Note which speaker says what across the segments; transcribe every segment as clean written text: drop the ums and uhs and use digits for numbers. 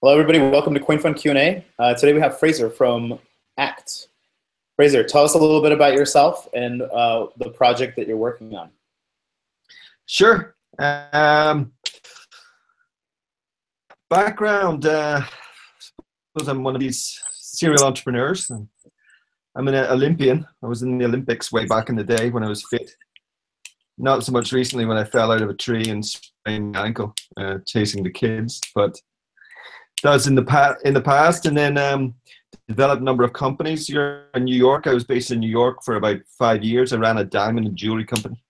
Speaker 1: Hello, everybody. Welcome to CoinFund Q&A. Today we have Fraser from ACT. Fraser, tell us a little bit about yourself and the project that you're working on.
Speaker 2: Sure. Background, I suppose I'm one of these serial entrepreneurs. I'm an Olympian. I was in the Olympics way back in the day when I was fit. Not so much recently when I fell out of a tree and sprained my ankle chasing the kids, but that was in the past. And then developed a number of companies here in New York. I was based in New York for about 5 years. I ran a diamond and jewelry company,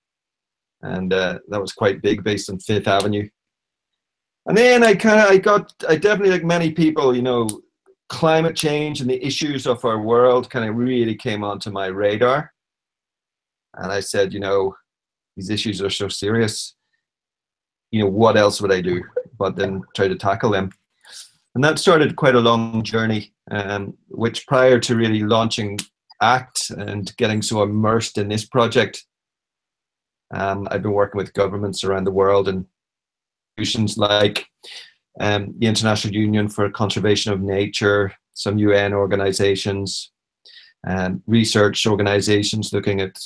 Speaker 2: and that was quite big, based on Fifth Avenue. And then I definitely, like many people, climate change and the issues of our world kind of really came onto my radar. And I said, these issues are so serious. What else would I do but then try to tackle them? And that started quite a long journey, which prior to really launching ACT and getting so immersed in this project, I've been working with governments around the world and institutions like the International Union for Conservation of Nature, some UN organizations, research organizations looking at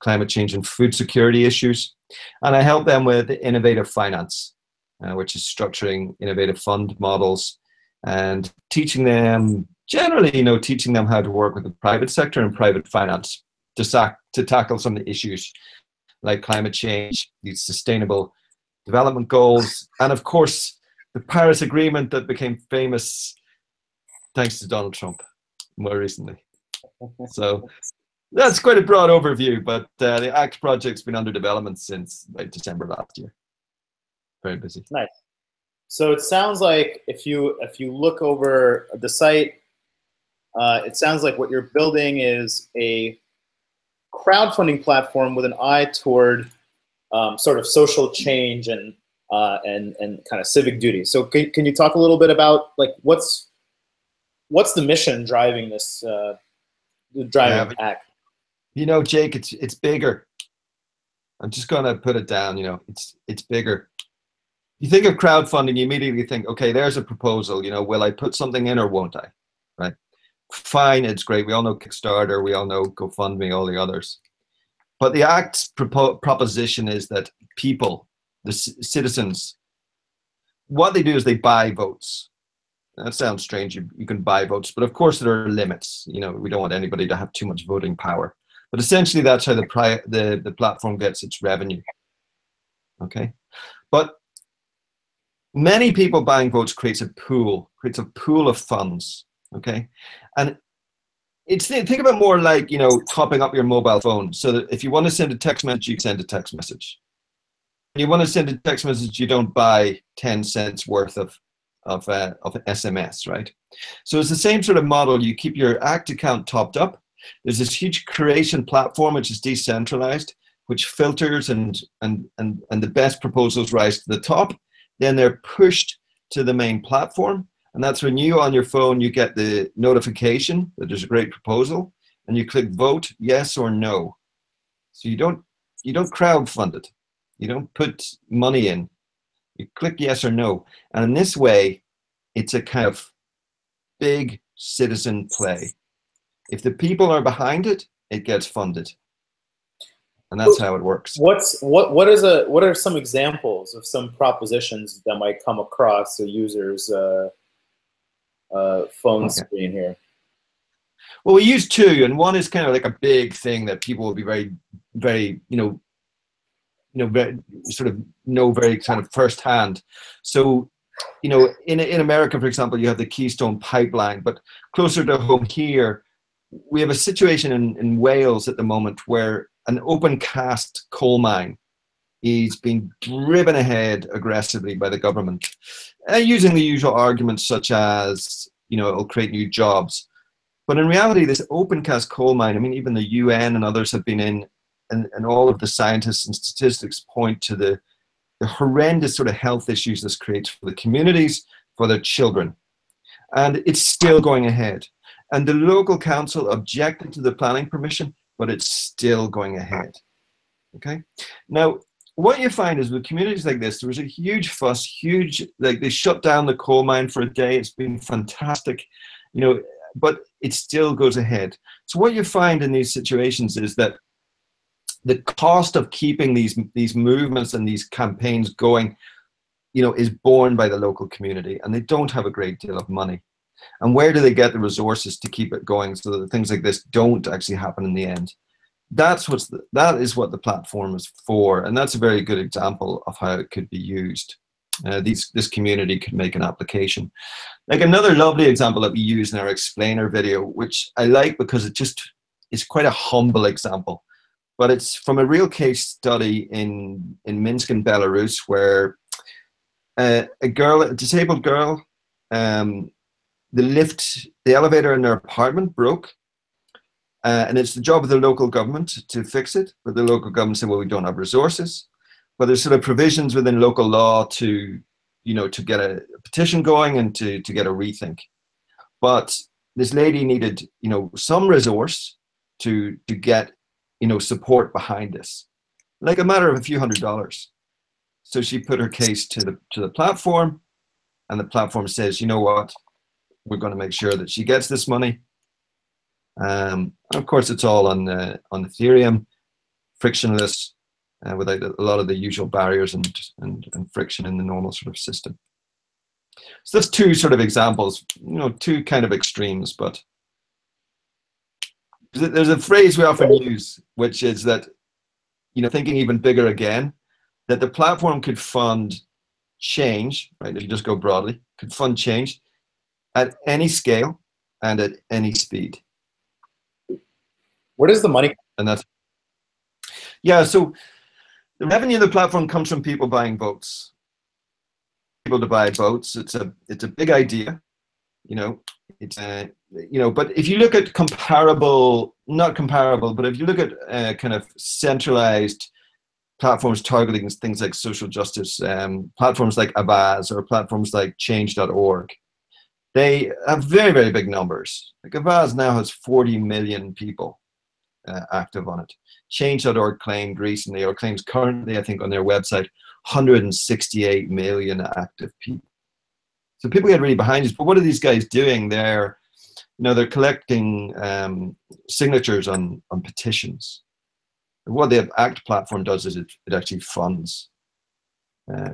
Speaker 2: climate change and food security issues. And I help them with innovative finance, which is structuring innovative fund models and teaching them, generally, teaching them how to work with the private sector and private finance to tackle some of the issues like climate change, these sustainable development goals, and of course, the Paris Agreement that became famous thanks to Donald Trump more recently. So that's quite a broad overview, but the ACT project's been under development since like December last year. Very busy.
Speaker 1: Nice. So it sounds like if you look over the site, it sounds like what you're building is a crowdfunding platform with an eye toward sort of social change and kind of civic duty. So can you talk a little bit about like what's the mission driving this ACT?
Speaker 2: Jake, it's bigger. I'm just gonna put it down. It's bigger. You think of crowdfunding, you immediately think, okay, there's a proposal. Will I put something in or won't I? Right? Fine, it's great. We all know Kickstarter, we all know GoFundMe, all the others. But the ACT's proposition is that people, the citizens, what they do is they buy votes. That sounds strange. You can buy votes, but of course there are limits. We don't want anybody to have too much voting power. But essentially, that's how the platform gets its revenue. Okay, but many people buying votes creates a pool of funds. Okay, and think about more like topping up your mobile phone, so that if you want to send a text message, you send a text message. When you want to send a text message, you don't buy 10 cents worth of SMS, right? So it's the same sort of model. You keep your ACT account topped up. There's this huge creation platform which is decentralized, which filters and the best proposals rise to the top. Then they're pushed to the main platform, and that's when you on your phone you get the notification that there's a great proposal, and you click vote yes or no. So you don't crowdfund it. You don't put money in. You click yes or no, and in this way, it's a kind of big citizen play. If the people are behind it, it gets funded, and that's how it works.
Speaker 1: What are some examples of some propositions that might come across a user's phone screen here?
Speaker 2: Well, we use two, and one is kind of like a big thing that people will be very, very, very sort of know very kind of firsthand. So, in America, for example, you have the Keystone Pipeline, but closer to home here, we have a situation in Wales at the moment where an open cast coal mine is being driven ahead aggressively by the government, using the usual arguments such as, it'll create new jobs. But in reality, this open cast coal mine, I mean, even the UN and others have been in, and all of the scientists and statistics point to the horrendous sort of health issues this creates for the communities, for their children. And it's still going ahead. And the local council objected to the planning permission, but it's still going ahead. Okay? Now, what you find is with communities like this, there was a huge fuss, like they shut down the coal mine for a day. It's been fantastic, you know, but it still goes ahead. So what you find in these situations is that the cost of keeping these movements and these campaigns going, you know, is borne by the local community, and they don't have a great deal of money. And where do they get the resources to keep it going so that things like this don't actually happen in the end? That is what the platform is for, and that's a very good example of how it could be used. This community could make an application. Like another lovely example that we use in our explainer video, which I like because it's quite a humble example, but it's from a real case study in Minsk in Belarus, where a disabled girl, the elevator in their apartment broke, and it's the job of the local government to fix it. But the local government said, well, we don't have resources. But there's sort of provisions within local law to, you know, to get a petition going and to get a rethink. But this lady needed, you know, some resource to get, you know, support behind this, like a matter of a few $100s. So she put her case to the platform, and the platform says, you know what, we're going to make sure that she gets this money. Of course, it's all on Ethereum, frictionless, without a lot of the usual barriers and friction in the normal sort of system. So that's two sort of examples, you know, two kind of extremes. But there's a phrase we often use, which is that, you know, thinking even bigger again, that the platform could fund change, right? If you just go broadly, could fund change at any scale and at any speed.
Speaker 1: Where does the money?
Speaker 2: And that's, yeah, so the revenue of the platform comes from people buying votes. People to buy votes. It's a big idea, you know. You know, but if you look at not comparable, but if you look at kind of centralized platforms targeting things like social justice, platforms like Avaz or platforms like change.org, they have very, very big numbers. Like Avaz now has 40 million people active on it. Change.org claimed recently, or claims currently, I think on their website, 168 million active people. So people get really behind this. But what are these guys doing? They're collecting signatures on petitions. And what the ACT platform does is it actually funds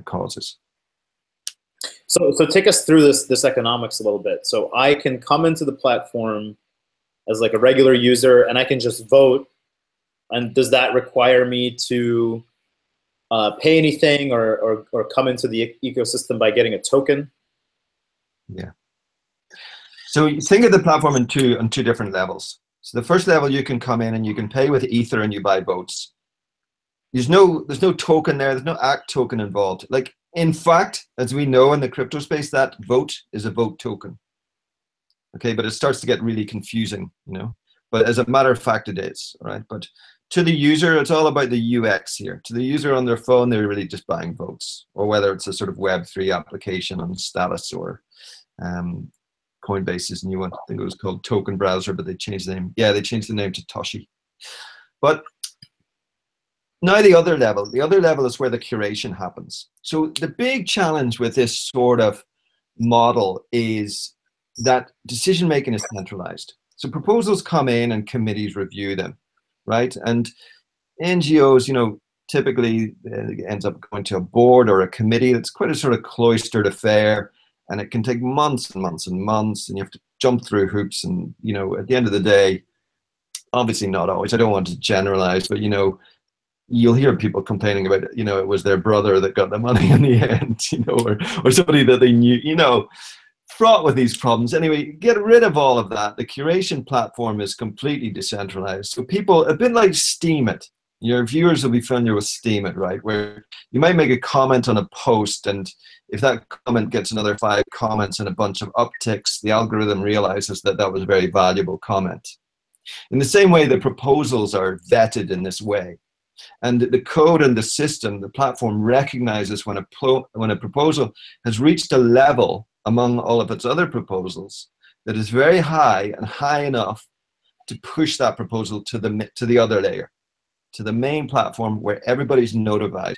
Speaker 2: causes.
Speaker 1: So take us through this economics a little bit. So I can come into the platform as like a regular user, and I can just vote. And does that require me to pay anything or come into the ecosystem by getting a token?
Speaker 2: Yeah. So you think of the platform on two different levels. So the first level, you can come in and you can pay with Ether and you buy votes. There's no token there. There's no ACT token involved. Like, in fact, as we know in the crypto space, that vote is a vote token. Okay, but it starts to get really confusing, you know. But as a matter of fact, it is, right? But to the user, it's all about the UX here. To the user on their phone, they're really just buying votes, or whether it's a sort of Web3 application on Status, or Coinbase's new one. I think it was called Token Browser, but they changed the name. Yeah, they changed the name to Toshi. But now the other level is where the curation happens. So the big challenge with this sort of model is that decision making is centralized. So proposals come in and committees review them, right? And NGOs, you know, typically ends up going to a board or a committee. That's quite a sort of cloistered affair, and it can take months and months and months, and you have to jump through hoops. And, you know, at the end of the day, obviously not always, I don't want to generalize, but, you know, you'll hear people complaining about, you know, it was their brother that got the money in the end, you know, or somebody that they knew, you know, fraught with these problems. Anyway, get rid of all of that. The curation platform is completely decentralized. So people, a bit like Steemit, your viewers will be familiar with Steemit, right? Where you might make a comment on a post, and if that comment gets another 5 comments and a bunch of upticks, the algorithm realizes that that was a very valuable comment. In the same way, the proposals are vetted in this way. And the code and the system, the platform recognizes when a proposal has reached a level among all of its other proposals that is very high and high enough to push that proposal to the other layer, to the main platform where everybody's notified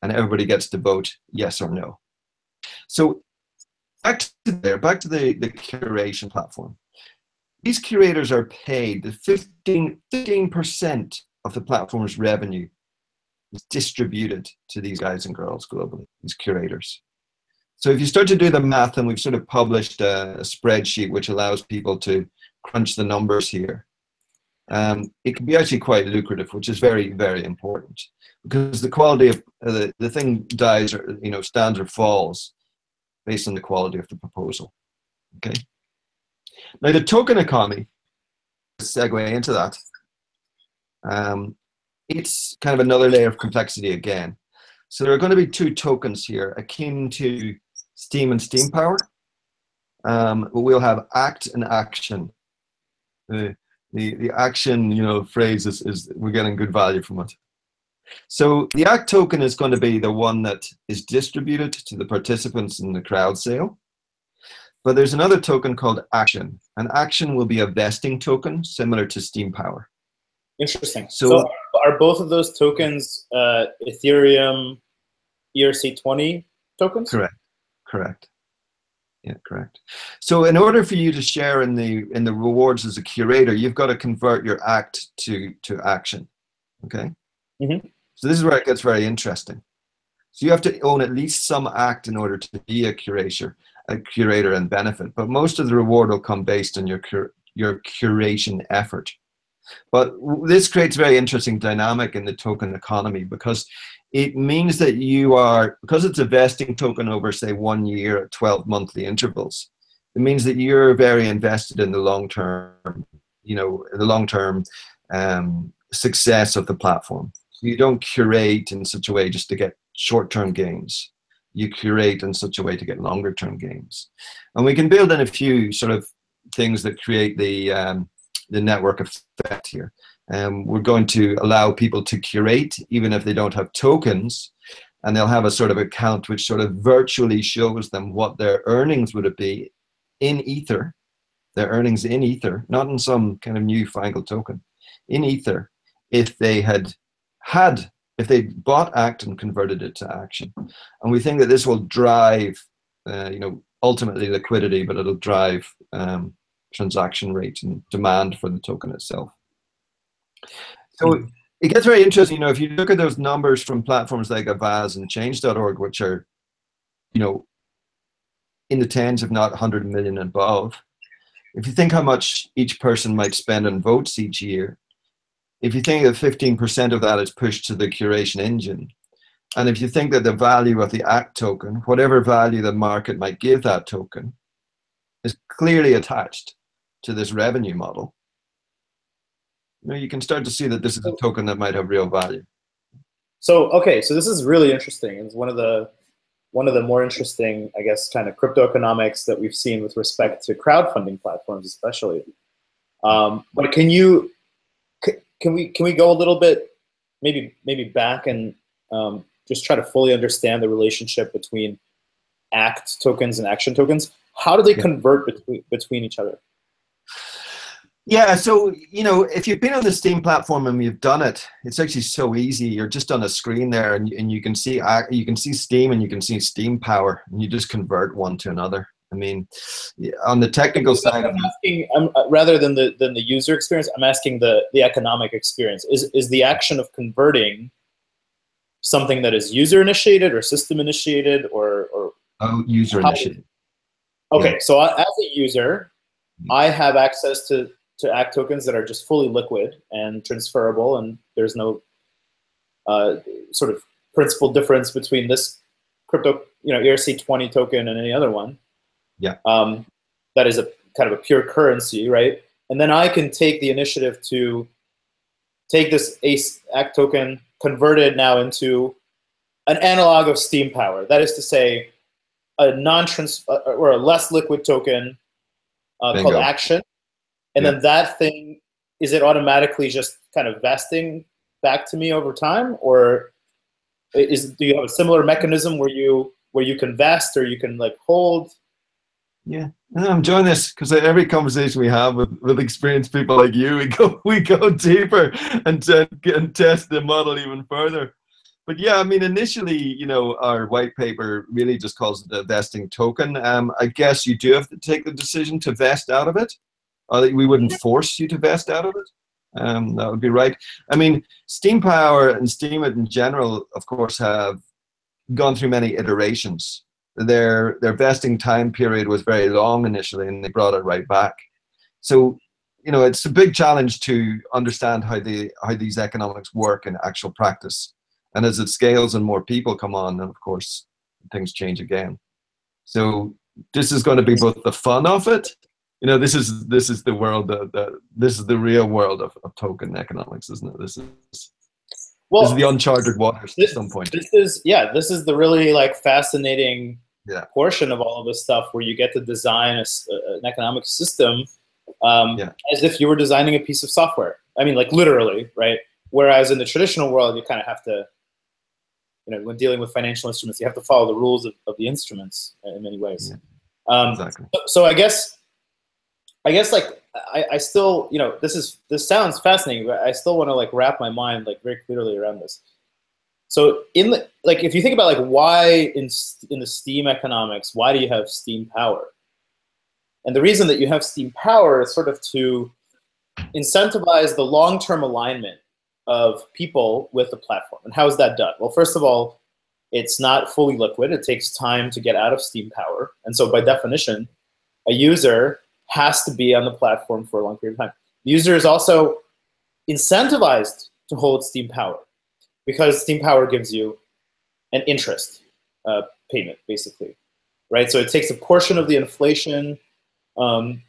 Speaker 2: and everybody gets to vote yes or no. So back to the curation platform. These curators are paid. The 15% of the platform's revenue is distributed to these guys and girls globally, these curators. So if you start to do the math, and we've sort of published a spreadsheet which allows people to crunch the numbers here, it can be actually quite lucrative, which is very, very important, because the quality of the thing dies, or stands or falls based on the quality of the proposal. Okay. Now the token economy, segue into that. It's kind of another layer of complexity again. So there are going to be two tokens here akin to Steam and Steam Power. But we'll have ACT and Action. The action, phrase is we're getting good value from it. So the ACT token is going to be the one that is distributed to the participants in the crowd sale. But there's another token called Action, and Action will be a vesting token similar to Steam Power.
Speaker 1: Interesting. So are both of those tokens Ethereum ERC20 tokens?
Speaker 2: Correct. Yeah, correct. So in order for you to share in the rewards as a curator, you've got to convert your ACT to Action. Okay. Mm-hmm. So this is where it gets very interesting. So you have to own at least some ACT in order to be a curator and benefit. But most of the reward will come based on your curation effort. But this creates a very interesting dynamic in the token economy, because it means that because it's a vesting token over, say, 1 year at 12 monthly intervals, it means that you're very invested in the long-term, success of the platform. So you don't curate in such a way just to get short-term gains. You curate in such a way to get longer-term gains. And we can build in a few sort of things that create the network effect here. We're going to allow people to curate even if they don't have tokens, and they'll have a sort of account which sort of virtually shows them what their earnings would be in Ether, their earnings in Ether, not in some kind of newfangled token, in Ether, if they if they bought ACT and converted it to Action. And we think that this will drive, ultimately liquidity, but it'll drive transaction rate and demand for the token itself. So it gets very interesting. If you look at those numbers from platforms like Avaz and Change.org, which are, in the tens, if not 100 million and above, if you think how much each person might spend on votes each year, if you think that 15% of that is pushed to the curation engine, and if you think that the value of the ACT token, whatever value the market might give that token, is clearly attached to this revenue model, you can start to see that this is a token that might have real value.
Speaker 1: So this is really interesting. It's one of the more interesting, I guess, kind of crypto economics that we've seen with respect to crowdfunding platforms, especially. But can we go a little bit, maybe back and just try to fully understand the relationship between ACT tokens and Action tokens? How do they convert between each other?
Speaker 2: Yeah, so if you've been on the Steam platform and you've done it, it's actually so easy. You're just on a screen there, and you can see Steam and you can see Steam Power, and you just convert one to another. I mean, on the technical side,
Speaker 1: I'm asking, rather than the user experience, I'm asking the economic experience. Is the action of converting something that is user initiated or system initiated or
Speaker 2: user initiated?
Speaker 1: Okay, so as a user, I have access to ACT tokens that are just fully liquid and transferable, and there's no sort of principal difference between this crypto, ERC20 token and any other one.
Speaker 2: Yeah.
Speaker 1: That is a kind of a pure currency, right? And then I can take the initiative to take this ACT token, convert it now into an analog of Steam Power. That is to say, a or a less liquid token called Action. And then that thing, is it automatically just kind of vesting back to me over time, or do you have a similar mechanism where you can vest or you can hold?
Speaker 2: Yeah, I'm enjoying this because every conversation we have with experienced people like you, we go deeper and test the model even further. But yeah, I mean, initially, you know, our white paper really just calls it a vesting token. I guess you do have to take the decision to vest out of it. We wouldn't force you to vest out of it. That would be right. I mean, Steam Power and Steemit in general, of course, have gone through many iterations. Their vesting time period was very long initially, and they brought it right back. So, you know, it's a big challenge to understand how these economics work in actual practice. And as it scales and more people come on, then of course things change again. So this is going to be both the fun of it. You know, this is the world this is the real world of token economics, isn't it? This is the uncharted waters at some point.
Speaker 1: This is the really like fascinating portion of all of this stuff, where you get to design an economic system as if you were designing a piece of software. I mean, like literally, right? Whereas in the traditional world, you kind of have to, you know, when dealing with financial instruments, you have to follow the rules of the instruments in many ways.
Speaker 2: Yeah. Exactly.
Speaker 1: So I guess like I still, you know, this sounds fascinating, but I still want to like wrap my mind like very clearly around this. So if you think about like why in the Steam economics, why do you have Steam Power? And the reason that you have Steam Power is sort of to incentivize the long-term alignment of people with the platform. And how is that done? Well, first of all, it's not fully liquid. It takes time to get out of Steam Power. And so by definition, a user has to be on the platform for a long period of time. The user is also incentivized to hold Steam Power because Steam Power gives you an interest payment, basically, right? So it takes a portion of the inflation on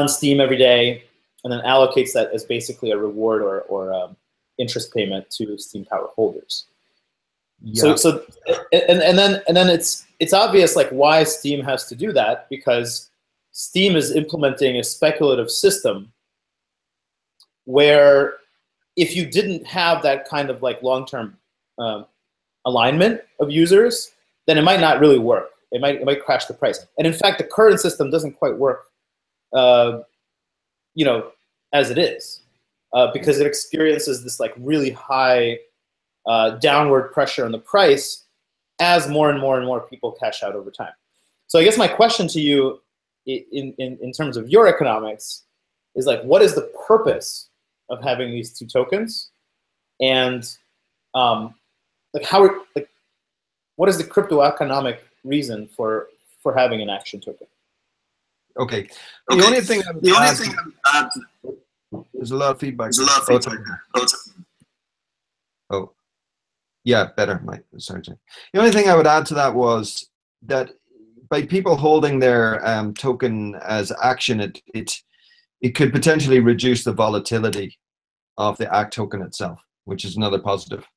Speaker 1: Steam every day and then allocates that as basically a reward or interest payment to Steam Power holders. Yeah. So and then it's obvious like why Steam has to do that, because Steam is implementing a speculative system where if you didn't have that kind of like long-term alignment of users, then it might not really work. It might crash the price. And in fact, the current system doesn't quite work, you know, as it is, because it experiences this like really high downward pressure on the price as more and more and more people cash out over time. So I guess my question to you in terms of your economics is like, what is the purpose of having these two tokens? And like what is the crypto economic reason for having an action token?
Speaker 2: Okay. The only thing I would add, there's a lot of feedback. Oh, yeah, better, Mike. Sorry, Jay. The only thing I would add to that was that by people holding their token as action, it could potentially reduce the volatility of the ACT token itself, which is another positive.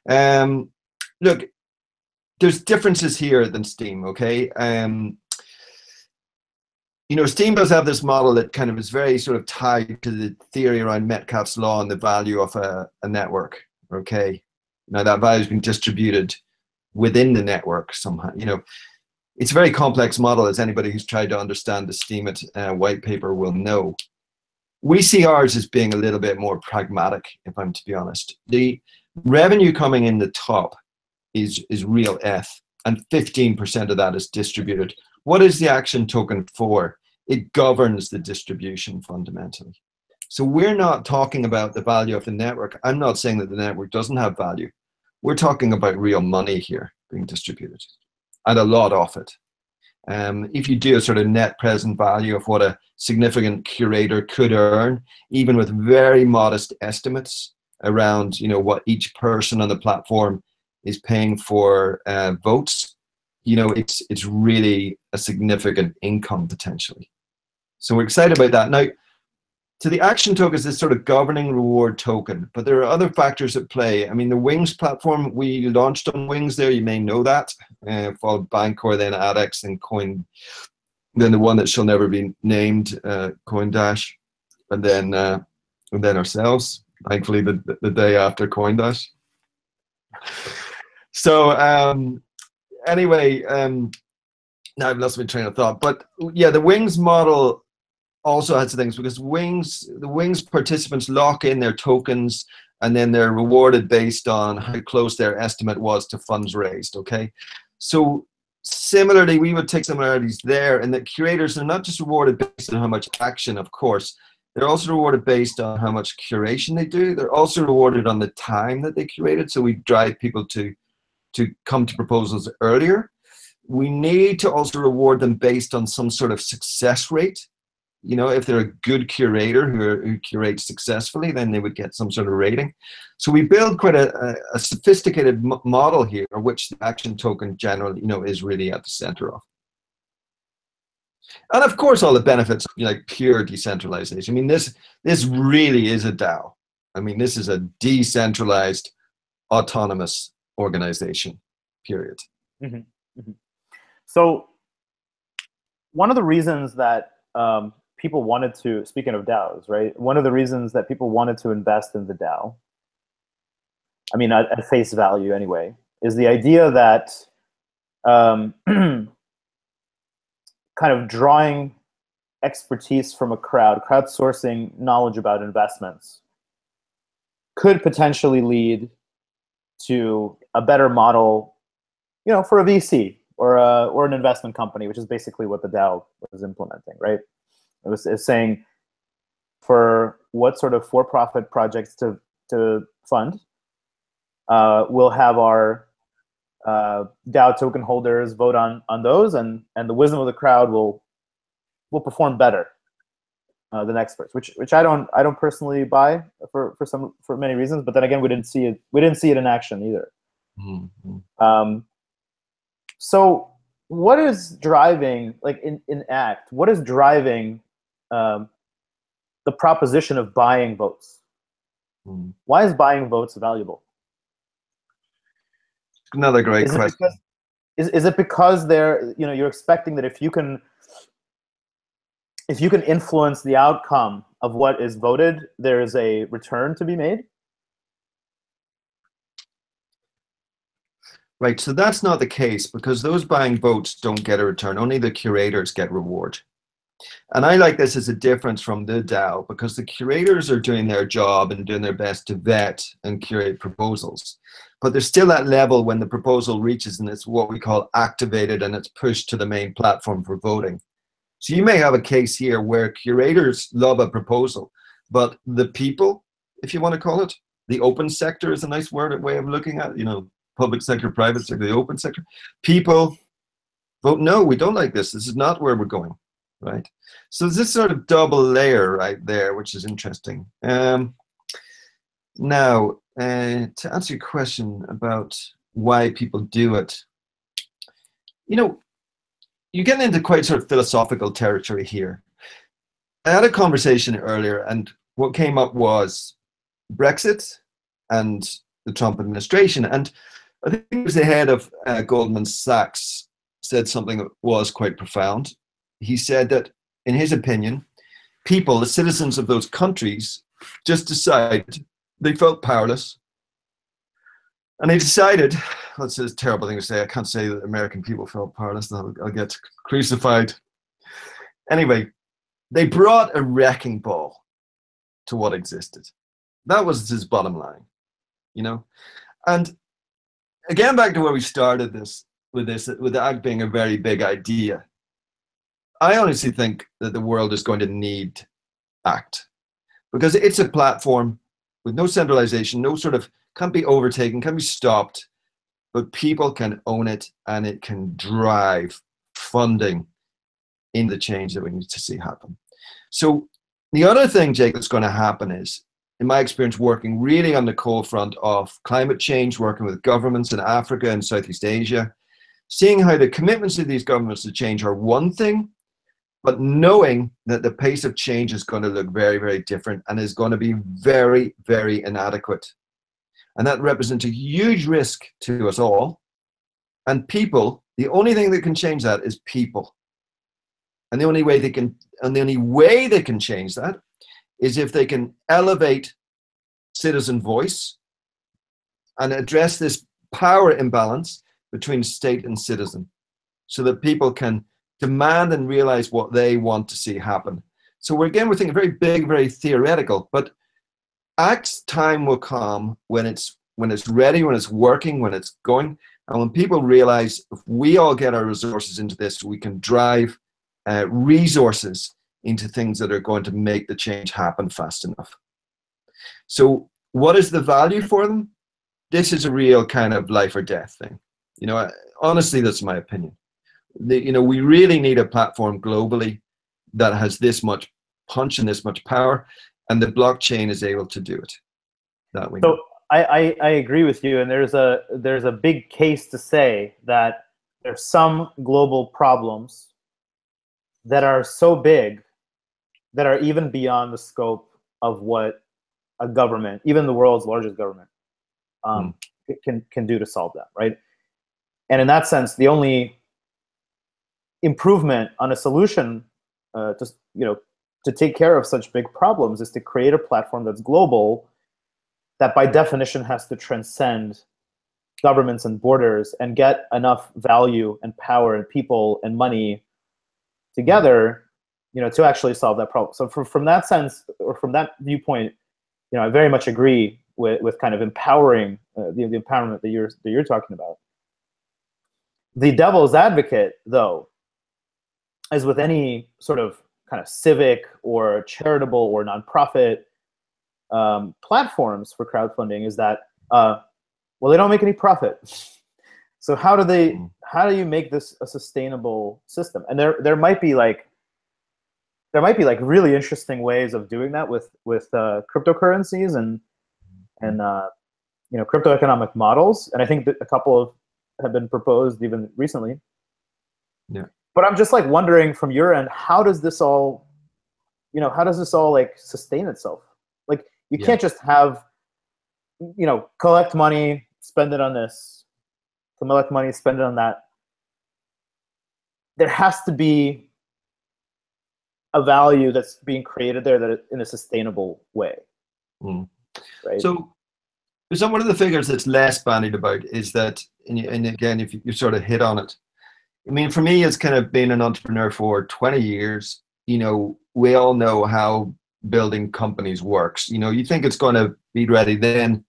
Speaker 2: Look, there's differences here than Steam, okay? You know, Steam does have this model that kind of is very sort of tied to the theory around Metcalfe's law and the value of a network, okay? Now that value has been distributed within the network somehow. You know, it's a very complex model, as anybody who's tried to understand the Steemit white paper will know. We see ours as being a little bit more pragmatic, if I'm to be honest. The revenue coming in the top is real ETH, and 15% of that is distributed. What is the action token for? It governs the distribution fundamentally. So we're not talking about the value of the network. I'm not saying that the network doesn't have value. We're talking about real money here being distributed, and a lot of it. If you do a sort of net present value of what a significant curator could earn, even with very modest estimates around, you know, what each person on the platform is paying for votes, you know, it's really a significant income potentially. So we're excited about that. Now, to the action token is this sort of governing reward token, but there are other factors at play. I mean, the Wings platform, we launched on Wings there, you may know that, followed Bancor, then ADEX, then Coin, then the one that shall never be named, CoinDash, and then ourselves, thankfully the day after CoinDash. So anyway, now I've lost my train of thought, but yeah, the Wings model also has things, because the Wings participants lock in their tokens and then they're rewarded based on how close their estimate was to funds raised, okay? So similarly, we would take similarities there, and that curators are not just rewarded based on how much action, of course, they're also rewarded based on how much curation they do. They're also rewarded on the time that they curated, so we drive people to come to proposals earlier. We need to also reward them based on some sort of success rate. You know, if they're a good curator who curates successfully, then they would get some sort of rating. So we build quite a sophisticated model here, which the action token generally, you know, is really at the center of. And of course, all the benefits, you know, like pure decentralization. I mean, this really is a DAO. I mean, this is a decentralized, autonomous organization, period.
Speaker 1: Mm-hmm. Mm-hmm. So one of the reasons that people wanted to, speaking of DAOs, right? One of the reasons that people wanted to invest in the DAO, I mean, at face value anyway, is the idea that kind of drawing expertise from a crowdsourcing knowledge about investments could potentially lead to a better model, you know, for a VC or an investment company, which is basically what the DAO was implementing, right? It was saying for what sort of for-profit projects to fund, we'll have our DAO token holders vote on those, and the wisdom of the crowd will perform better than experts, which I don't personally buy for many reasons. But then again, we didn't see it in action either. Mm-hmm. So what is driving, like in ACT, what is driving the proposition of buying votes? Why is buying votes valuable?
Speaker 2: Another great question.
Speaker 1: Is it because they're, you know, you're expecting that if you can influence the outcome of what is voted, there is a return to be made?
Speaker 2: Right, so that's not the case, because those buying votes don't get a return. Only the curators get reward. And I like this as a difference from the DAO, because the curators are doing their job and doing their best to vet and curate proposals. But there's still that level when the proposal reaches, and it's what we call activated, and it's pushed to the main platform for voting. So you may have a case here where curators love a proposal, but the people, if you want to call it, the open sector is a nice way of looking at it, you know, public sector, private sector, the open sector. People vote, no, we don't like this. This is not where we're going, right? So there's this sort of double layer right there, which is interesting. Now, to answer your question about why people do it, you know, you're getting into quite sort of philosophical territory here. I had a conversation earlier, and what came up was Brexit and the Trump administration. And I think it was the head of Goldman Sachs said something that was quite profound. He said that, in his opinion, people, the citizens of those countries, just decided they felt powerless. And they decided, that's a terrible thing to say, I can't say that American people felt powerless, I'll get crucified. Anyway, they brought a wrecking ball to what existed. That was his bottom line, you know? And again, back to where we started this, with the ACT being a very big idea. I honestly think that the world is going to need ACT, because it's a platform with no centralization, no sort of, can't be overtaken, can't be stopped, but people can own it, and it can drive funding in the change that we need to see happen. So the other thing, Jake, that's going to happen is, in my experience, working really on the cold front of climate change, working with governments in Africa and Southeast Asia, seeing how the commitments of these governments to change are one thing, but knowing that the pace of change is going to look very, very different and is going to be very, very inadequate. And that represents a huge risk to us all. And people, the only thing that can change that is people. And the only way they can change that is if they can elevate citizen voice and address this power imbalance between state and citizen, so that people can demand and realize what they want to see happen. So we're thinking very big, very theoretical, but time will come when it's ready, when it's working, when it's going, and when people realize if we all get our resources into this, we can drive resources into things that are going to make the change happen fast enough. So what is the value for them? This is a real kind of life or death thing. You know, honestly, that's my opinion. You know, we really need a platform globally that has this much punch and this much power, and the blockchain is able to do it. That we know.
Speaker 1: So I agree with you, and there's a big case to say that there's some global problems that are so big that are even beyond the scope of what a government, even the world's largest government, can do to solve them, right? And in that sense, the only improvement on a solution to take care of such big problems is to create a platform that's global, that by definition has to transcend governments and borders and get enough value and power and people and money together, to actually solve that problem. So from that sense, or from that viewpoint, I very much agree with kind of empowering the empowerment that you're talking about. The devil's advocate, though, as with any sort of kind of civic or charitable or nonprofit platforms for crowdfunding, is that they don't make any profit. So how do you make this a sustainable system? And there might be like really interesting ways of doing that with cryptocurrencies and crypto economic models. And I think that a couple have been proposed even recently.
Speaker 2: Yeah.
Speaker 1: But I'm just like wondering from your end, how does this all like sustain itself? Like you can't just have, collect money, spend it on this, collect money, spend it on that. There has to be a value that's being created there that in a sustainable way. Right?
Speaker 2: So one of the figures that's less bandied about is that, and again, if you sort of hit on it, I mean, for me, it's kind of been an entrepreneur for 20 years. We all know how building companies works. You think it's going to be ready, then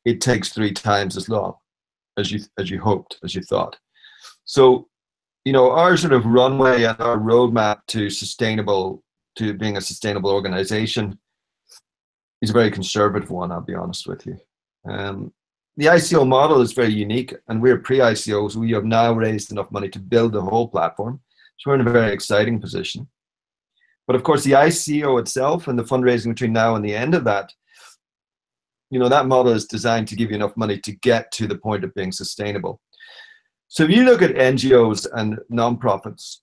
Speaker 2: it takes 3 times as long as you hoped, as you thought. So, our sort of runway and our roadmap to being a sustainable organization is a very conservative one, I'll be honest with you. The ICO model is very unique, and we're pre-ICO, so we have now raised enough money to build the whole platform. So we're in a very exciting position. But of course, the ICO itself and the fundraising between now and the end of that, that model is designed to give you enough money to get to the point of being sustainable. So if you look at NGOs and nonprofits,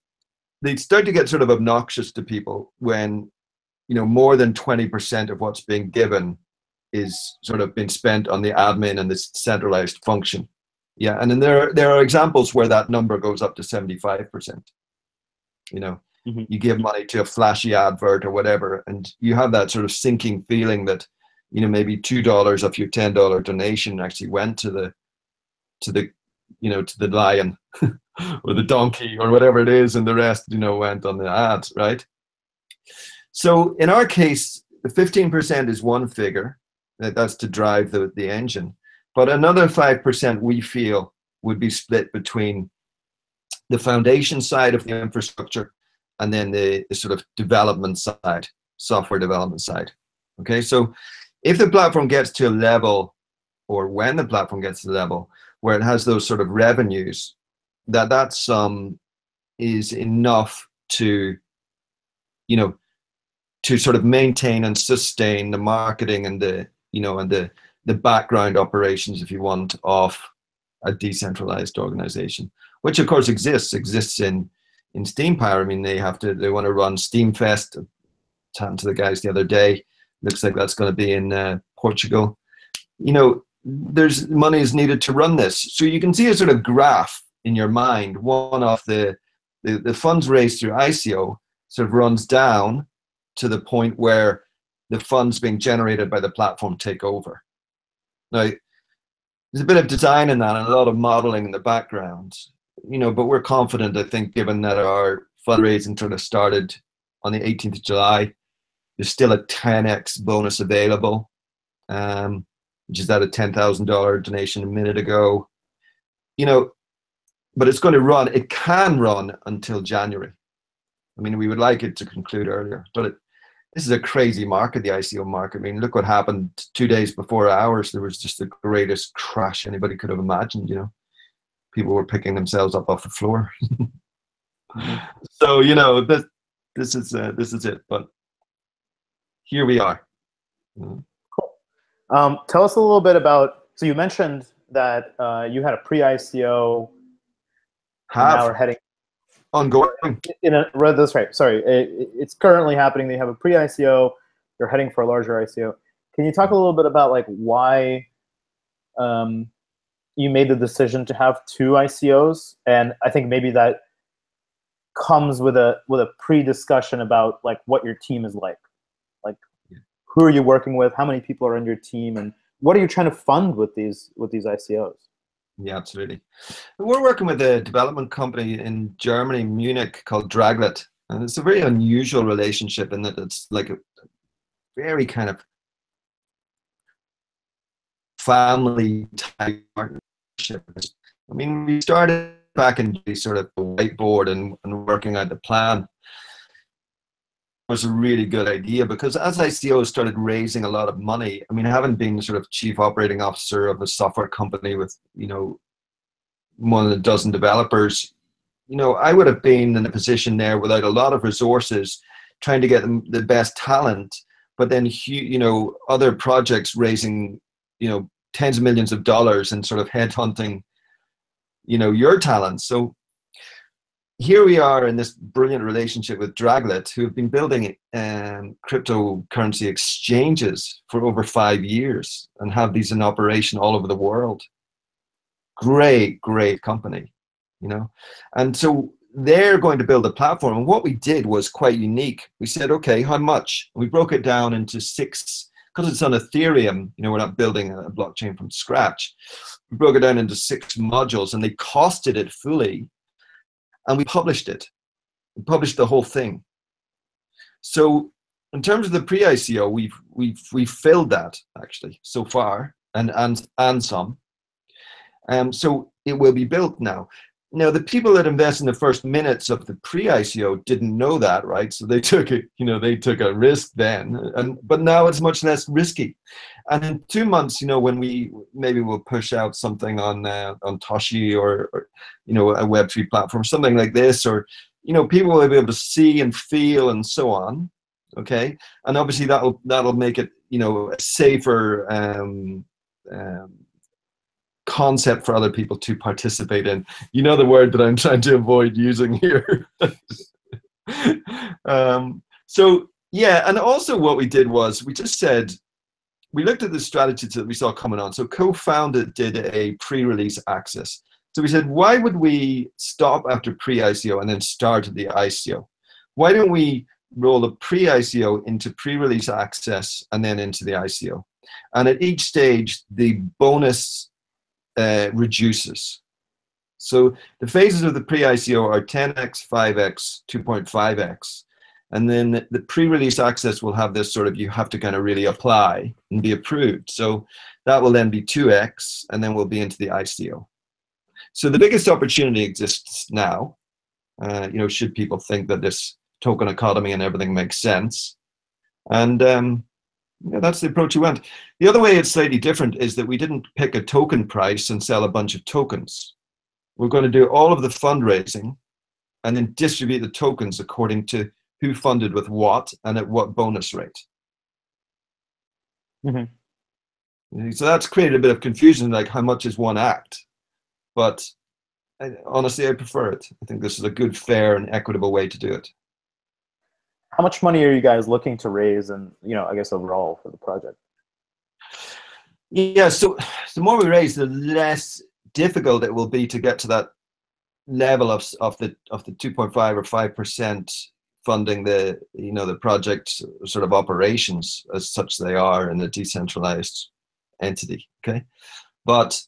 Speaker 2: they start to get sort of obnoxious to people when, more than 20% of what's being given is sort of been spent on the admin and this centralized function. Yeah, and then there are examples where that number goes up to 75%. You give money to a flashy advert or whatever, and you have that sort of sinking feeling that, maybe $2 of your $10 donation actually went to the lion or the donkey or whatever it is, and the rest, went on the ads, right? So in our case, the 15% is one figure. That's to drive the engine. But another 5% we feel would be split between the foundation side of the infrastructure and then the sort of development side, software development side. Okay, so if the platform gets to a level, or when the platform gets to the level where it has those sort of revenues, that sum is enough to, to sort of maintain and sustain the marketing and the background operations, if you want, of a decentralized organization, which of course exists in Steam Power. I mean, they want to run Steam Fest. Talking to the guys the other day, looks like that's going to be in Portugal. There's money is needed to run this. So you can see a sort of graph in your mind. One of the funds raised through ICO sort of runs down to the point where the funds being generated by the platform take over. Now, there's a bit of design in that and a lot of modeling in the background, but we're confident, I think, given that our fundraising sort of started on the 18th of July, there's still a 10x bonus available. which is at a $10,000 donation a minute ago. You know, but it's going to run. It can run until January. I mean, we would like it to conclude earlier, but this is a crazy market, the ICO market. I mean, look what happened 2 days before ours. There was just the greatest crash anybody could have imagined. You know, people were picking themselves up off the floor. So you know, this is it. But here we are.
Speaker 1: Cool. Tell us a little bit about. So you mentioned that you had a pre-ICO. Now we're heading
Speaker 2: ongoing.
Speaker 1: That's right. Sorry, it's currently happening. They have a pre-ICO. They're heading for a larger ICO. Can you talk a little bit about like why you made the decision to have 2 ICOs? And I think maybe that comes with a pre-discussion about like what your team is like who are you working with, how many people are in your team, and what are you trying to fund with these ICOs?
Speaker 2: Yeah, absolutely. We're working with a development company in Germany, Munich, called Draglet, and it's a very unusual relationship in that it's like a very kind of family type partnership. I mean, we started back in the sort of whiteboard and working out the plan. It was a really good idea because as ICOs started raising a lot of money, I mean, having been sort of chief operating officer of a software company with, you know, more than a dozen developers, you know, I would have been in a position there without a lot of resources trying to get the best talent, but then, you know, other projects raising, you know, tens of millions of dollars and sort of headhunting, you know, your talent. So here we are in this brilliant relationship with Draglet, who have been building cryptocurrency exchanges for over 5 years and have these in operation all over the world. Great company, you know. And so they're going to build a platform. And what we did was quite unique. We said, okay, how much? We broke it down into 6, because it's on Ethereum, you know, we're not building a blockchain from scratch. We broke it down into 6 modules and they costed it fully. And we published it. We published the whole thing. So in terms of the pre-ICO, we've filled that actually so far, and some. So it will be built now. Now the people that invest in the first minutes of the pre-ICO didn't know that, right? So they took it, you know, they took a risk then, but now it's much less risky. And in 2 months, you know, when maybe we'll push out something on Toshi or you know, a Web3 platform, something like this, or you know, people will be able to see and feel and so on. Okay, and obviously that'll make it, you know, a safer concept for other people to participate in. You know the word that I'm trying to avoid using here. So yeah, and also what we did was we just said, we looked at the strategies that we saw coming on. So CoinFund did a pre-release access. So we said, why would we stop after pre-ICO and then start at the ICO? Why don't we roll a pre-ICO into pre-release access and then into the ICO? And at each stage, the bonus reduces. So the phases of the pre-ICO are 10x, 5x, 2.5x. And then the pre-release access will have this sort of, you have to kind of really apply and be approved. So that will then be 2x, and then we'll be into the ICO. So the biggest opportunity exists now, you know, should people think that this token economy and everything makes sense. And yeah, that's the approach we went. The other way it's slightly different is that we didn't pick a token price and sell a bunch of tokens. We're going to do all of the fundraising and then distribute the tokens according to who funded with what and at what bonus rate. Mm-hmm. So that's created a bit of confusion, like how much is one act? But honestly, I prefer it. I think this is a good, fair, and equitable way to do it.
Speaker 1: How much money are you guys looking to raise, and you know, I guess overall for the project?
Speaker 2: Yeah, so the more we raise, the less difficult it will be to get to that level of the 2.5 or 5% funding the, you know, the project sort of operations as such they are in a decentralized entity. Okay, but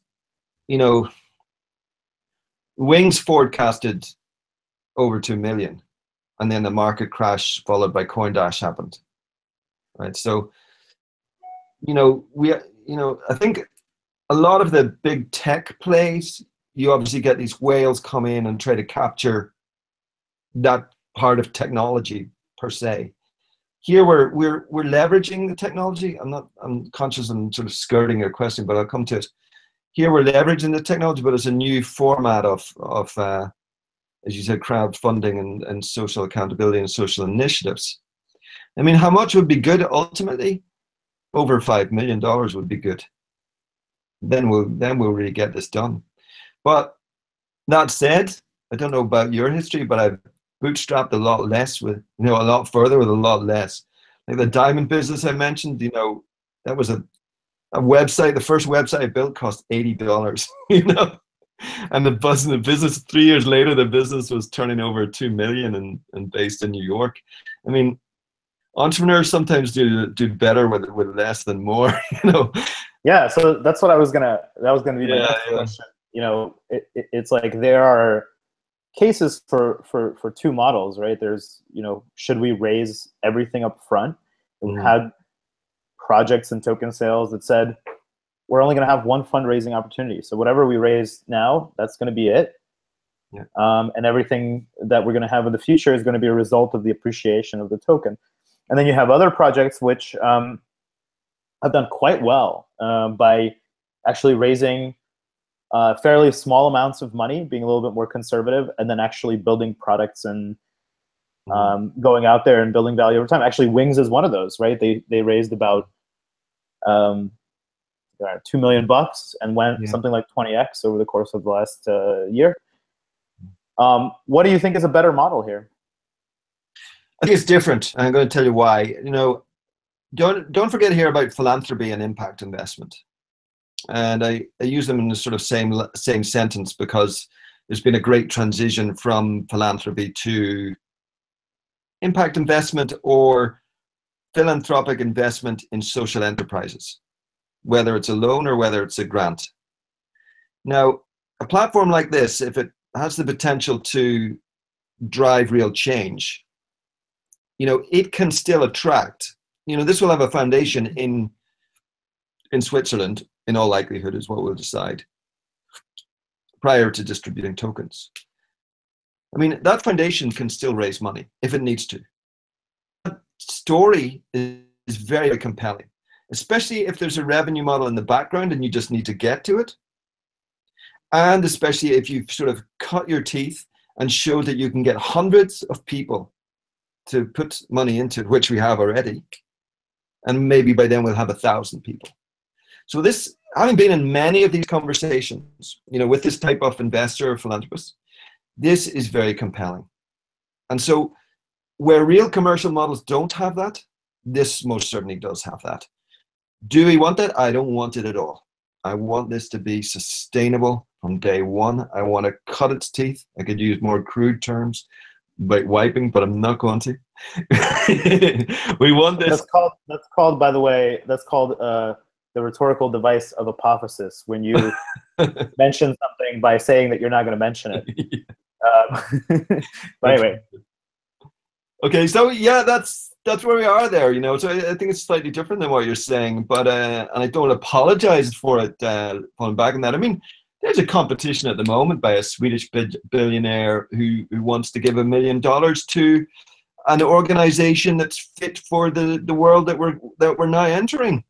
Speaker 2: you know, Wings forecasted over 2 million, and then the market crash followed by CoinDash happened, right? So I think a lot of the big tech plays, you obviously get these whales come in and try to capture that part of technology per se. Here we're leveraging the technology. I'm conscious I'm sort of skirting your question, but I'll come to it. Here we're leveraging the technology, but it's a new format of as you said, crowdfunding and social accountability and social initiatives. I mean, how much would be good ultimately? Over $5 million would be good. Then we'll really get this done. But that said, I don't know about your history, but I've bootstrapped a lot less with, a lot further with a lot less. Like the diamond business I mentioned, that was a website. The first website I built cost $80, and the business 3 years later, the business was turning over 2 million and based in New York. I mean, entrepreneurs sometimes do better with less than more,
Speaker 1: Yeah, so that's what that was gonna be my next question. It's like there are cases for two models, right? There's, should we raise everything up front? We had projects and token sales that said we're only going to have one fundraising opportunity, so whatever we raise now, that's going to be it.
Speaker 2: Yeah.
Speaker 1: And everything that we're going to have in the future is going to be a result of the appreciation of the token. And then you have other projects which have done quite well by actually raising fairly small amounts of money, being a little bit more conservative, and then actually building products and going out there and building value over time. Actually, Wings is one of those, right? They raised about $2 million and went something like 20x over the course of the last year. What do you think is a better model here?
Speaker 2: I think it's different. I'm going to tell you why. Don't forget here about philanthropy and impact investment. And I use them in the sort of same sentence because there's been a great transition from philanthropy to impact investment or philanthropic investment in social enterprises, whether it's a loan or whether it's a grant. Now, a platform like this, if it has the potential to drive real change, it can still attract, this will have a foundation in Switzerland, in all likelihood, is what we'll decide prior to distributing tokens. I mean, that foundation can still raise money if it needs to. That story is very, very compelling, especially if there's a revenue model in the background and you just need to get to it. And especially if you've sort of cut your teeth and showed that you can get hundreds of people to put money into it, which we have already. And maybe by then we'll have 1,000 people. So this, having been in many of these conversations, with this type of investor or philanthropist, this is very compelling. And so where real commercial models don't have that, this most certainly does have that. Do we want that? I don't want it at all. I want this to be sustainable from day one. I want to cut its teeth. I could use more crude terms like wiping, but I'm not going to. We want this.
Speaker 1: That's called, by the way, the rhetorical device of apophysis, when you mention something by saying that you're not going to mention it. But anyway.
Speaker 2: Okay, so yeah, that's where we are there, So I think it's slightly different than what you're saying, but and I don't apologize for it falling back on that. I mean, there's a competition at the moment by a Swedish billionaire who wants to give $1 million to an organization that's fit for the world that we're now entering,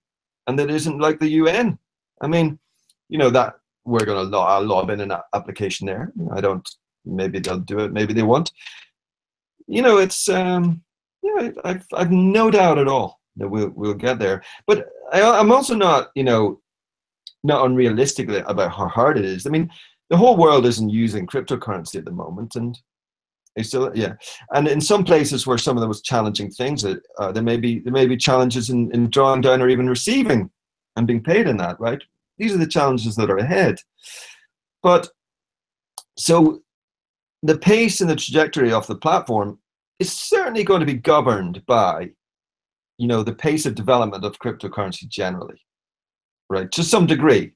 Speaker 2: and that isn't like the UN. I mean, that we're going to lob in an application there. Maybe they'll do it, maybe they won't. It's I've no doubt at all that we'll get there. But I'm also not unrealistic about how hard it is. I mean, the whole world isn't using cryptocurrency at the moment, and and in some places where some of the most challenging things, there may be challenges in drawing down or even receiving and being paid in that, right? These are the challenges that are ahead. But so the pace and the trajectory of the platform is certainly going to be governed by, the pace of development of cryptocurrency generally, right? To some degree.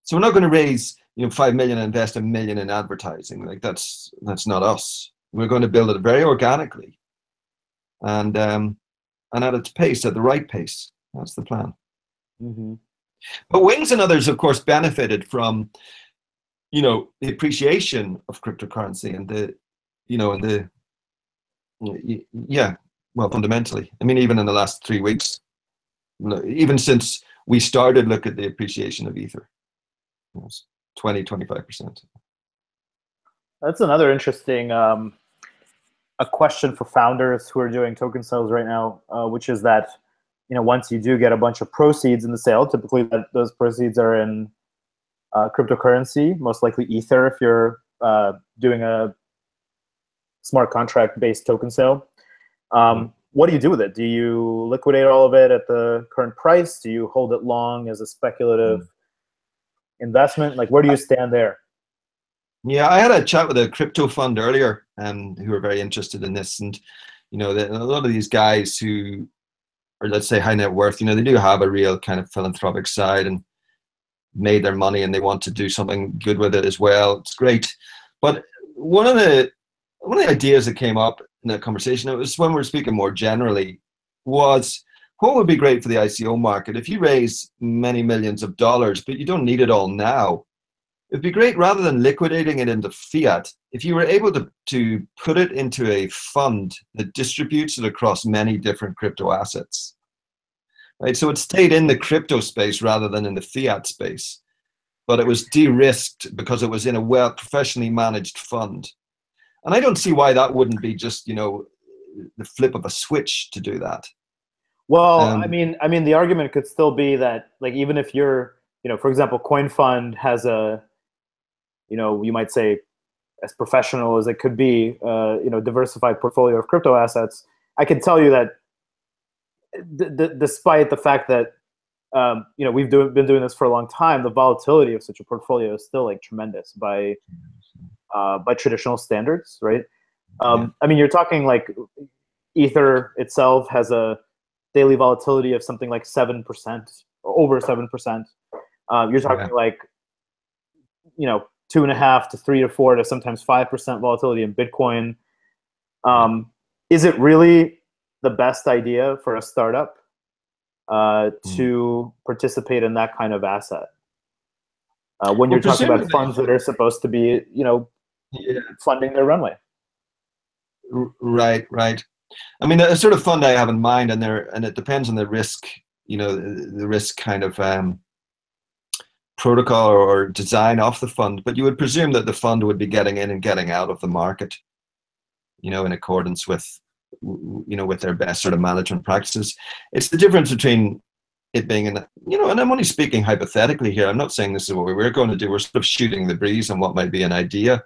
Speaker 2: So we're not going to raise, 5 million and invest $1 million in advertising. Like that's not us. We're going to build it very organically, and at its pace, at the right pace. That's the plan.
Speaker 1: Mm-hmm.
Speaker 2: But Wings and others, of course, benefited from, the appreciation of cryptocurrency and yeah, well, fundamentally. I mean, even in the last 3 weeks, even since we started, look at the appreciation of Ether. It's 20-25%.
Speaker 1: That's another interesting a question for founders who are doing token sales right now, which is that, once you do get a bunch of proceeds in the sale, typically those proceeds are in cryptocurrency, most likely Ether if you're doing a smart contract based token sale. What do you do with it? Do you liquidate all of it at the current price? Do you hold it long as a speculative investment? Like, where do you stand there?
Speaker 2: Yeah, I had a chat with a crypto fund earlier, who were very interested in this, and a lot of these guys who are, let's say, high net worth, they do have a real kind of philanthropic side and made their money, and they want to do something good with it as well. It's great, but one of the ideas that came up in that conversation, it was when we were speaking more generally, was what would be great for the ICO market if you raise many millions of dollars, but you don't need it all now. It'd be great, rather than liquidating it into fiat, if you were able to put it into a fund that distributes it across many different crypto assets. Right? So it stayed in the crypto space rather than in the fiat space, but it was de-risked because it was in a professionally managed fund. And I don't see why that wouldn't be just, the flip of a switch to do that.
Speaker 1: Well, I mean, the argument could still be that, like, even if you're, for example, CoinFund has a, you might say, as professional as it could be, diversified portfolio of crypto assets. I can tell you that despite the fact that, we've been doing this for a long time, the volatility of such a portfolio is still like tremendous by traditional standards, right? I mean, you're talking like Ether itself has a daily volatility of something like 7%, over 7%. You're talking like, 2.5 to 3 to 4 to sometimes 5% volatility in Bitcoin. Is it really the best idea for a startup to participate in that kind of asset? When you're talking about funds that are supposed to be, funding their runway.
Speaker 2: Right. I mean, a sort of fund I have in mind, and it depends on the risk, the risk kind of protocol or design of the fund. But you would presume that the fund would be getting in and getting out of the market, in accordance with, with their best sort of management practices. It's the difference between it being and I'm only speaking hypothetically here. I'm not saying this is what we're going to do. We're sort of shooting the breeze on what might be an idea.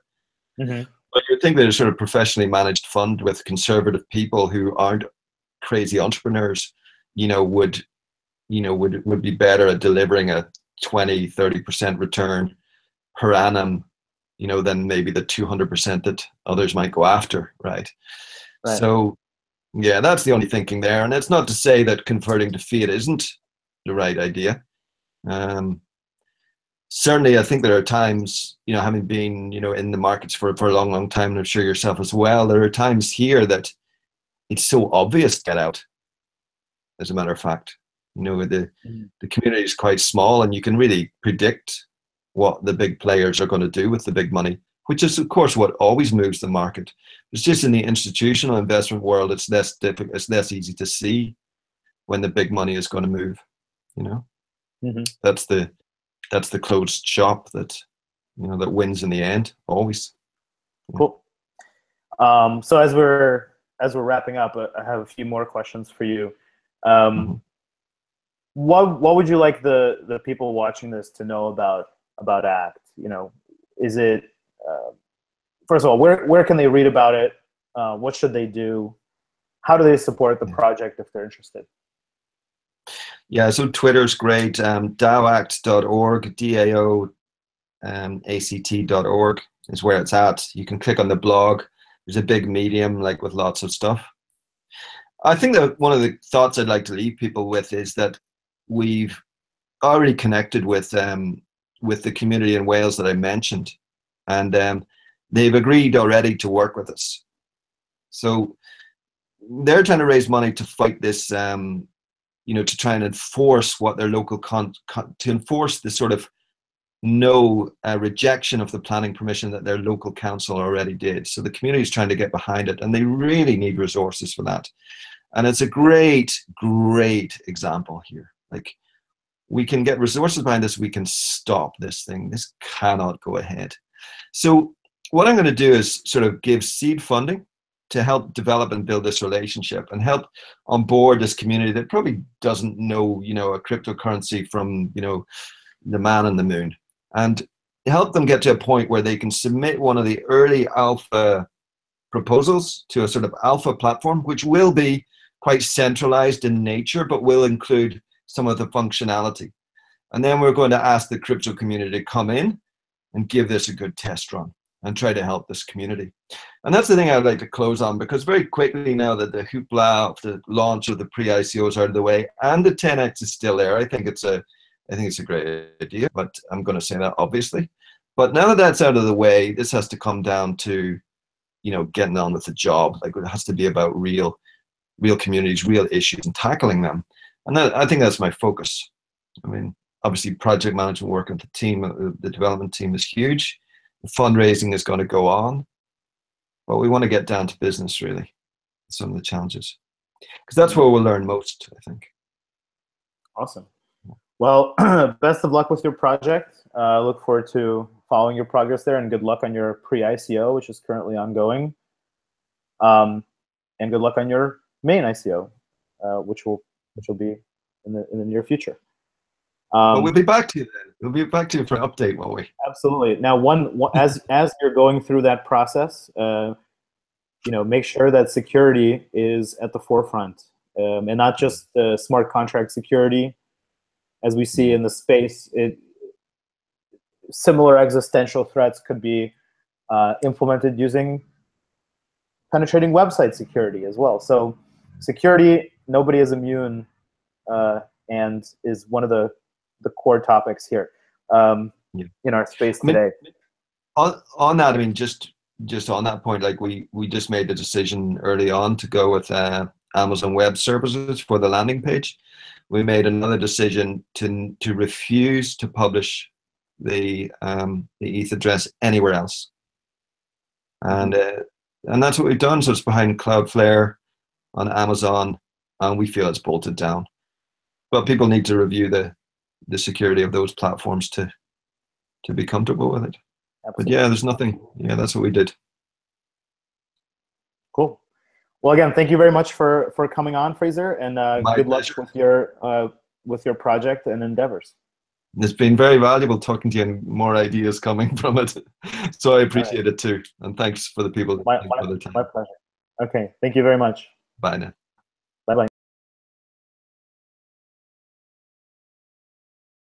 Speaker 1: Mm-hmm.
Speaker 2: But you would think that a sort of professionally managed fund with conservative people who aren't crazy entrepreneurs, would be better at delivering a 20-30% return per annum, than maybe the 200% that others might go after, right? So, yeah, that's the only thinking there. And it's not to say that converting to fiat isn't the right idea. Certainly, I think there are times, having been, in the markets for a long, long time, and I'm sure yourself as well, there are times here that it's so obvious to get out, as a matter of fact. The community is quite small, and you can really predict what the big players are going to do with the big money, which is, of course, what always moves the market. It's just in the institutional investment world, it's less difficult, it's less easy to see when the big money is going to move. That's the closed shop that that wins in the end, always.
Speaker 1: Cool. So as we're wrapping up, I have a few more questions for you. What would you like the people watching this to know about ACT? Is it first of all, where can they read about it? What should they do? How do they support the project if they're interested?
Speaker 2: Yeah, so Twitter's great. DAOAct.org, DAOACT.org is where it's at. You can click on the blog. There's a big medium, like, with lots of stuff. I think that one of the thoughts I'd like to leave people with is that we've already connected with the community in Wales that I mentioned, and they've agreed already to work with us. So they're trying to raise money to fight this to try and enforce what their local to enforce the sort of no rejection of the planning permission that their local council already did. So the community is trying to get behind it, and they really need resources for that. And it's a great example here. Like, we can get resources behind this, we can stop this thing. This cannot go ahead. So what I'm going to do is sort of give seed funding to help develop and build this relationship and help onboard this community that probably doesn't know, a cryptocurrency from, the man on the moon, and help them get to a point where they can submit one of the early alpha proposals to a sort of alpha platform, which will be quite centralized in nature, but will include some of the functionality. And then we're going to ask the crypto community to come in and give this a good test run and try to help this community. And that's the thing I'd like to close on, because very quickly, now that the hoopla of the launch of the pre-ICOs out of the way and the 10x is still there, I think it's a great idea, but I'm going to say that obviously. But now that that's out of the way, this has to come down to, getting on with the job. Like, it has to be about real communities, real issues, and tackling them. And I think that's my focus. I mean, obviously project management work with the team, the development team is huge. The fundraising is going to go on, but we want to get down to business, really, some of the challenges, because that's where we'll learn most, I think.
Speaker 1: Awesome. Well, best of luck with your project. Look forward to following your progress there, and good luck on your pre-ICO, which is currently ongoing. And good luck on your main ICO, which will be in the near future.
Speaker 2: But we'll be back to you then. We'll be back to you for an update, won't we?
Speaker 1: Absolutely. Now, as you're going through that process, make sure that security is at the forefront, and not just the smart contract security, as we see in the space. Similar existential threats could be implemented using penetrating website security as well. So security, nobody is immune, and is one of the core topics here in our space today.
Speaker 2: On that, I mean, just on that point, like we just made the decision early on to go with Amazon Web Services for the landing page. We made another decision to refuse to publish the ETH address anywhere else, and that's what we've done. So it's behind Cloudflare on Amazon, and we feel it's bolted down. But people need to review the security of those platforms to be comfortable with it. Absolutely. But yeah, there's nothing. Yeah, that's what we did.
Speaker 1: Cool. Well, again, thank you very much for coming on, Fraser, and good luck with your project and endeavors.
Speaker 2: It's been very valuable talking to you, and more ideas coming from it. So I appreciate it too. And thanks for the people.
Speaker 1: My pleasure. Okay, thank you very much.
Speaker 2: Bye now.